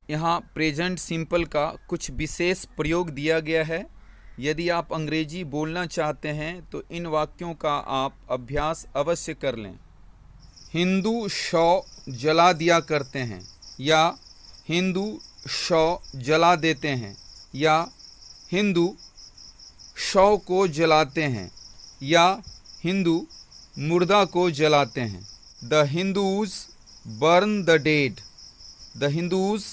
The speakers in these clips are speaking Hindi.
यहाँ प्रेजेंट सिंपल का कुछ विशेष प्रयोग दिया गया है। यदि आप अंग्रेजी बोलना चाहते हैं तो इन वाक्यों का आप अभ्यास अवश्य कर लें। हिंदू शव जला दिया करते हैं, या हिंदू शव जला देते हैं, या हिंदू शव को जलाते हैं, या हिंदू मुर्दा को जलाते हैं। The Hindus burn the dead. The Hindus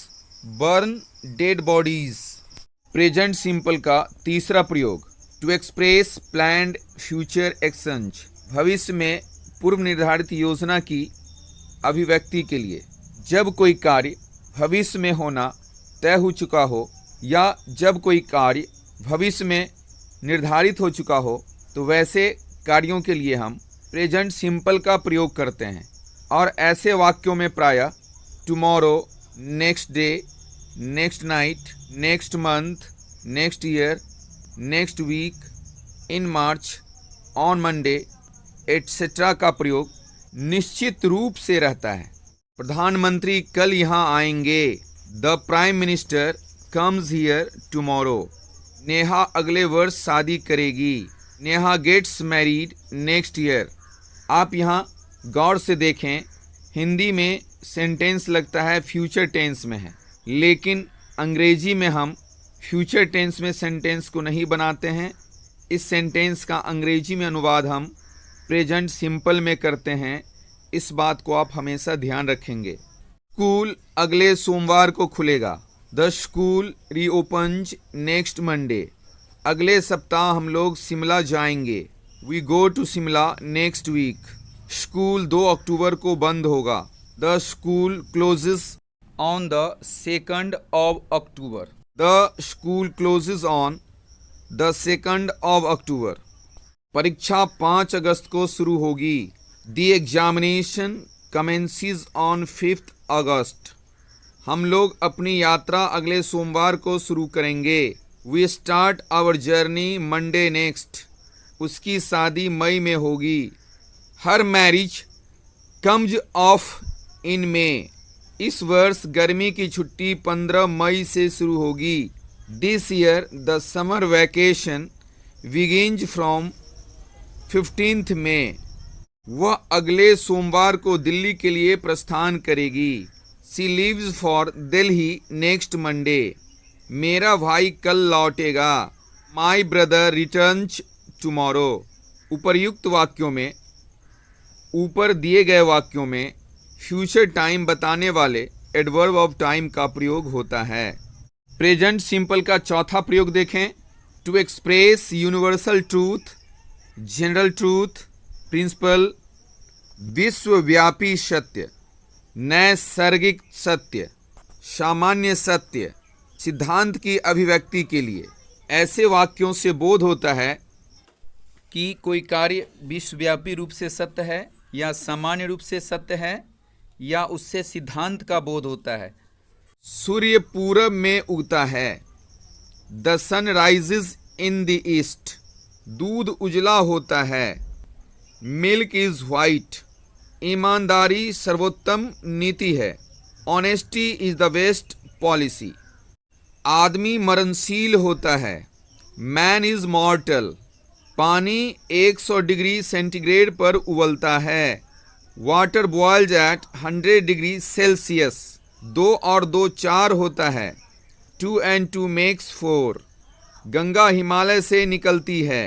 burn dead bodies. Present simple का तीसरा प्रयोग, to express planned future actions, भविष्य में पूर्व निर्धारित योजना की अभिव्यक्ति के लिए। जब कोई कार्य भविष्य में होना तय हो चुका हो, या जब कोई कार्य भविष्य में निर्धारित हो चुका हो, तो वैसे कार्यों के लिए हम प्रेजेंट सिंपल का प्रयोग करते हैं। और ऐसे वाक्यों में प्रायः tomorrow, next day, next night, next month, next year, next week, in March, on Monday etcetera का प्रयोग निश्चित रूप से रहता है। प्रधानमंत्री कल यहाँ आएंगे। The prime minister comes here tomorrow. Neha अगले वर्ष शादी करेगी। Neha gets married next year. आप यहाँ गौर से देखें, हिंदी में सेंटेंस लगता है फ्यूचर टेंस में है, लेकिन अंग्रेजी में हम फ्यूचर टेंस में सेंटेंस को नहीं बनाते हैं। इस सेंटेंस का अंग्रेजी में अनुवाद हम प्रेजेंट सिंपल में करते हैं। इस बात को आप हमेशा ध्यान रखेंगे। स्कूल अगले सोमवार को खुलेगा। The school reopens next Monday. अगले सप्ताह हम लोग शिमला जाएंगे। We go to Shimla next week. School 2 अक्टूबर को बंद होगा। The school closes on the 2nd of October। The school closes on the 2nd of October। परीक्षा 5 अगस्त को शुरू होगी। The examination commences on 5th August। हम लोग अपनी यात्रा अगले सोमवार को शुरू करेंगे। We start our journey Monday next. उसकी शादी मई में होगी। Her marriage comes off in May. इस वर्ष गर्मी की छुट्टी 15 मई से शुरू होगी। This year the summer vacation begins from 15th May. वह अगले सोमवार को दिल्ली के लिए प्रस्थान करेगी। She leaves for Delhi next Monday. मेरा भाई कल लौटेगा। My brother returns tomorrow. उपर्युक्त वाक्यों में, ऊपर दिए गए वाक्यों में फ्यूचर टाइम बताने वाले एडवर्ब ऑफ टाइम का प्रयोग होता है। प्रेजेंट सिंपल का चौथा प्रयोग देखें, to express universal truth, general truth, principle, विश्वव्यापी सत्य, नैसर्गिक सत्य, सामान्य सत्य, सिद्धांत की अभिव्यक्ति के लिए। ऐसे वाक्यों से बोध होता है कि कोई कार्य विश्वव्यापी रूप से सत्य है, या सामान्य रूप से सत्य है, या उससे सिद्धांत का बोध होता है। सूर्य पूरब में उगता है। The sun rises in the east. दूध उजला होता है। Milk is white. ईमानदारी सर्वोत्तम नीति है। Honesty is the best policy. आदमी मरणशील होता है। Man is mortal. पानी 100 डिग्री सेंटीग्रेड पर उबलता है। Water boils at 100 degree Celsius. 2 और 2 4 होता है। 2 and 2 makes 4। गंगा हिमालय से निकलती है।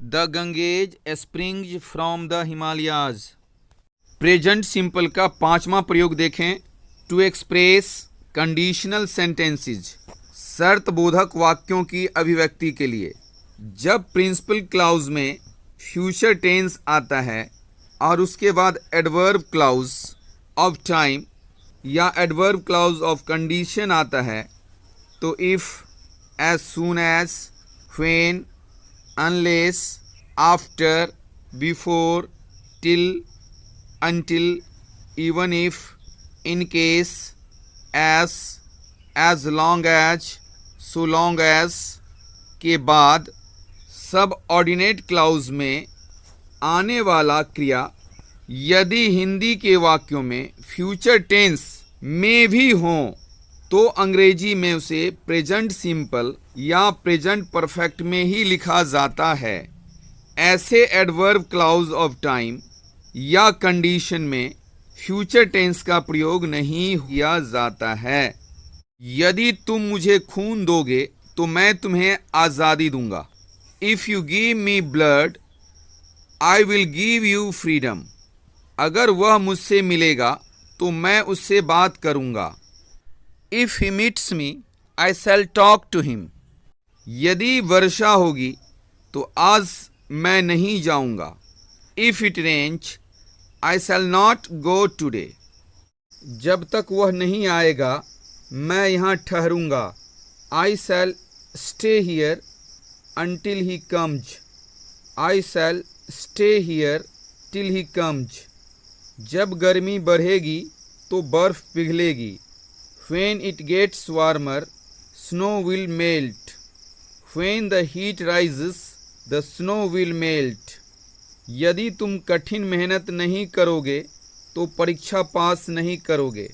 The Ganges springs from the Himalayas. Present simple का पांचवा प्रयोग देखें, टू एक्सप्रेस कंडीशनल सेंटेंसेस, शर्त बोधक वाक्यों की अभिव्यक्ति के लिए। जब प्रिंसिपल क्लाउज में फ्यूचर टेंस आता है और उसके बाद एडवर्ब क्लाउज ऑफ टाइम या एडवर्ब क्लाउज ऑफ कंडीशन आता है, तो if, as soon as, when, unless, after, before, till, until, even if, in case, as long as, so long as के बाद सब ऑर्डिनेट क्लाउज में आने वाला क्रिया यदि हिंदी के वाक्यों में फ्यूचर टेंस में भी हों तो अंग्रेजी में उसे प्रेजेंट सिंपल या प्रेजेंट परफेक्ट में ही लिखा जाता है। ऐसे एडवर्ब क्लाउज ऑफ टाइम या कंडीशन में फ्यूचर टेंस का प्रयोग नहीं किया जाता है। यदि तुम मुझे खून दोगे तो मैं तुम्हें आज़ादी दूंगा। If you give me blood I will give you freedom. अगर वह मुझसे मिलेगा तो मैं उससे बात करूंगा। If he meets me I shall talk to him. यदि वर्षा होगी तो आज मैं नहीं जाऊंगा। If it rains I shall not go today. जब तक वह नहीं आएगा मैं यहाँ ठहरूंगा। I shall stay here until he comes. I shall stay here till he comes. जब गर्मी बढ़ेगी तो बर्फ पिघलेगी। When it gets warmer, snow will melt. When the heat rises, the snow will melt. यदि तुम कठिन मेहनत नहीं करोगे तो परीक्षा पास नहीं करोगे।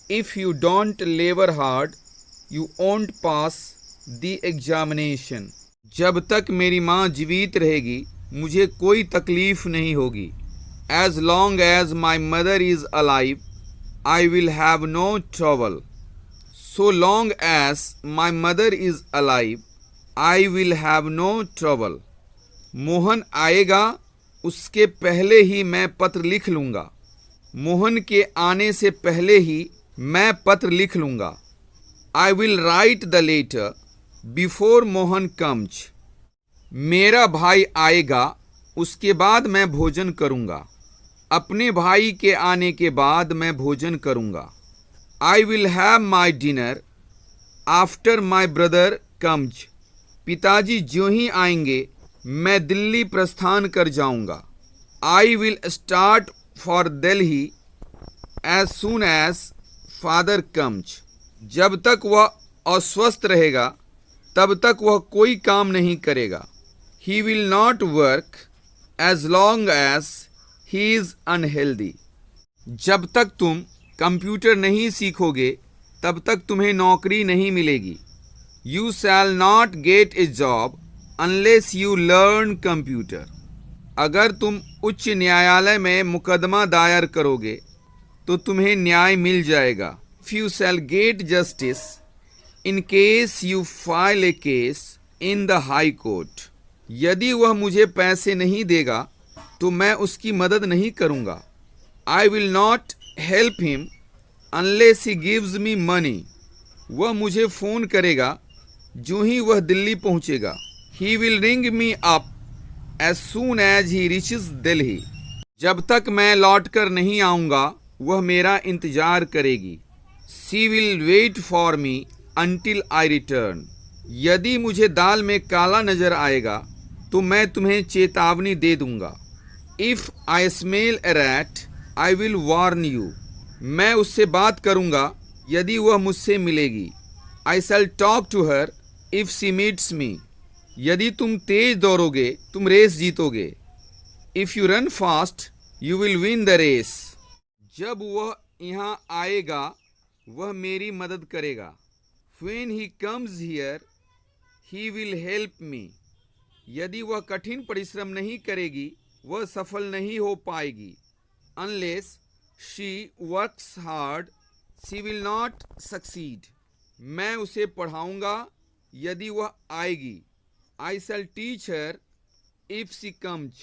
If you don't labor hard, you won't pass the examination. जब तक मेरी माँ जीवित रहेगी मुझे कोई तकलीफ नहीं होगी। As long as my mother is alive, I will have no trouble. So long as my mother is alive, I will have no trouble. Mohan आएगा उसके पहले ही मैं पत्र लिख लूँगा। मोहन के आने से पहले ही मैं पत्र लिख लूँगा। I will write the letter before Mohan comes. मेरा भाई आएगा उसके बाद मैं भोजन करूँगा। अपने भाई के आने के बाद मैं भोजन करूँगा। I will have my dinner after my brother comes. पिताजी ज्यों ही आएंगे मैं दिल्ली प्रस्थान कर जाऊँगा। I will start for Delhi as soon as father comes. जब तक वह अस्वस्थ रहेगा तब तक वह कोई काम नहीं करेगा। He will not work as long as he is unhealthy. जब तक तुम कंप्यूटर नहीं सीखोगे तब तक तुम्हें नौकरी नहीं मिलेगी। You shall not get a job unless you learn computer. अगर तुम उच्च न्यायालय में मुकदमा दायर करोगे तो तुम्हें न्याय मिल जाएगा। If you shall get justice in case you file a case in the high court. यदि वह मुझे पैसे नहीं देगा तो मैं उसकी मदद नहीं करूँगा। I will not help him unless he gives me money. वह मुझे फ़ोन करेगा जो ही वह दिल्ली पहुँचेगा। He will ring me up as soon as he reaches Delhi. जब तक मैं लौट कर नहीं आऊँगा वह मेरा इंतज़ार करेगी। She will wait for me until I return. यदि मुझे दाल में काला नज़र आएगा तो मैं तुम्हें चेतावनी दे दूंगा। If I smell a rat, I will warn you. मैं उससे बात करूंगा यदि वह मुझसे मिलेगी। I shall talk to her if she meets me. यदि तुम तेज दौड़ोगे तुम race जीतोगे। If you run fast, you will win the race. जब वह यहाँ आएगा वह मेरी मदद करेगा। When he comes here, he will help me. यदि वह कठिन परिश्रम नहीं करेगी वह सफल नहीं हो पाएगी। Unless she works hard, she will not succeed. मैं उसे पढ़ाऊँगा यदि वह आएगी। I shall teach her if she comes.